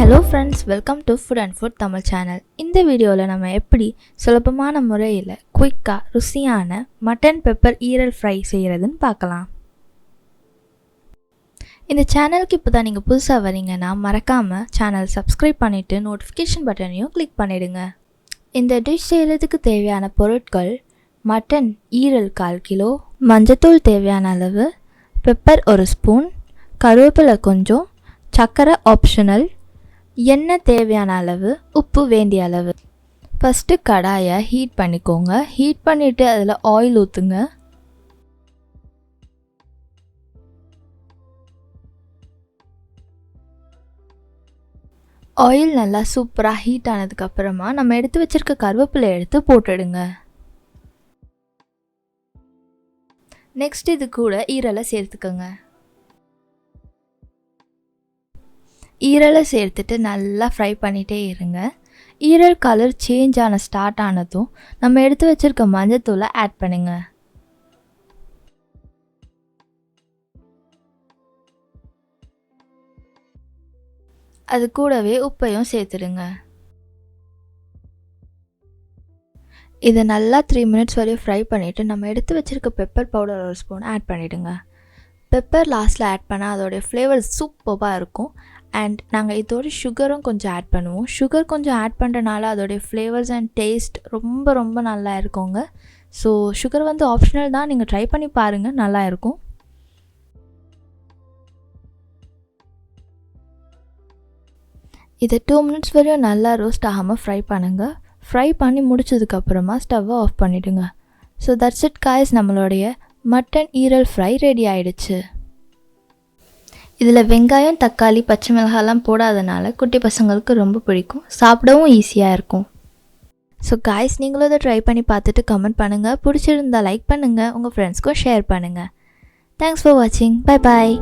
Hello friends, welcome to Food and Food Tamil channel. இந்த வீடியோவில் நம்ம எப்படி சுலபமான முறையில் குயிக்காக ருசியான மட்டன் பெப்பர் ஈரல் ஃப்ரை செய்கிறதுன்னு பார்க்கலாம். இந்த சேனலுக்கு இப்போ தான் நீங்கள் புதுசாக வரீங்கன்னா மறக்காமல் சேனல் சப்ஸ்கிரைப் பண்ணிவிட்டு நோட்டிஃபிகேஷன் பட்டனையும் கிளிக் பண்ணிவிடுங்க. இந்த டிஷ் செய்கிறதுக்கு தேவையான பொருட்கள்: மட்டன் ஈரல் 1/4 கிலோ, மஞ்சத்தூள் தேவையான அளவு, பெப்பர் 1 ஸ்பூன், கருவேப்பிலை கொஞ்சம், சர்க்கரை ஆப்ஷனல், எண்ணெய் தேவையான அளவு, உப்பு வேண்டிய அளவு. ஃபஸ்ட்டு கடாயை ஹீட் பண்ணிக்கோங்க. ஹீட் பண்ணிவிட்டு அதில் ஆயில் ஊற்றுங்க. ஆயில் நல்லா சூப்பராக ஹீட் ஆனதுக்கப்புறமா நம்ம எடுத்து வச்சுருக்க கருவேப்பிலை எடுத்து போட்டுடுங்க. நெக்ஸ்ட் இது கூட ஈரலை சேர்த்துக்கோங்க. ஈரலை சேர்த்துட்டு நல்லா ஃப்ரை பண்ணிகிட்டே இருங்க. ஈரல் கலர் சேஞ்ச் ஸ்டார்ட் ஆனதும் நம்ம எடுத்து வச்சுருக்க மஞ்சத்தூளை ஆட் பண்ணுங்க. அது கூடவே உப்பையும் சேர்த்துடுங்க. இதை நல்லா 3 மினிட்ஸ் வரையும் ஃப்ரை பண்ணிவிட்டு நம்ம எடுத்து வச்சுருக்க பெப்பர் பவுடர் 1 ஸ்பூன் ஆட் பண்ணிவிடுங்க. பெப்பர் லாஸ்ட்டில் ஆட் பண்ணால் அதோடைய ஃப்ளேவர் சூப்பராக இருக்கும். அண்ட் நாங்கள் இதோட சுகரும் கொஞ்சம் ஆட் பண்ணுவோம். சுகர் கொஞ்சம் ஆட் பண்ணுறனால அதோடைய ஃப்ளேவர்ஸ் அண்ட் டேஸ்ட் ரொம்ப நல்லா இருக்குங்க. ஸோ சுகர் ஆப்ஷனல் தான், நீங்கள் ட்ரை பண்ணி பாருங்கள், நல்லா இருக்கும். இதை 2 மினிட்ஸ் வரையும் நல்லா ரோஸ்ட் ஆகாமல் ஃப்ரை பண்ணுங்கள். ஃப்ரை பண்ணி முடிச்சதுக்கப்புறமா ஸ்டவ்வை ஆஃப் பண்ணிவிடுங்க. ஸோ தட்ஸ் இட் காய்ஸ், நம்மளுடைய மட்டன் ஈரல் ஃப்ரை ரெடி ஆகிடுச்சு. இதில் வெங்காயம், தக்காளி, பச்சை மிளகாலாம் போடாதனால குட்டி பசங்களுக்கு ரொம்ப பிடிக்கும், சாப்பிடவும் ஈஸியாக இருக்கும். ஸோ காய்ஸ், நீங்களும் இதை ட்ரை பண்ணி பார்த்துட்டு கமெண்ட் பண்ணுங்கள். பிடிச்சிருந்தா லைக் பண்ணுங்கள், உங்கள் ஃப்ரெண்ட்ஸ்க்கும் ஷேர் பண்ணுங்கள். தேங்க்ஸ் ஃபார் வாட்சிங். Bye bye.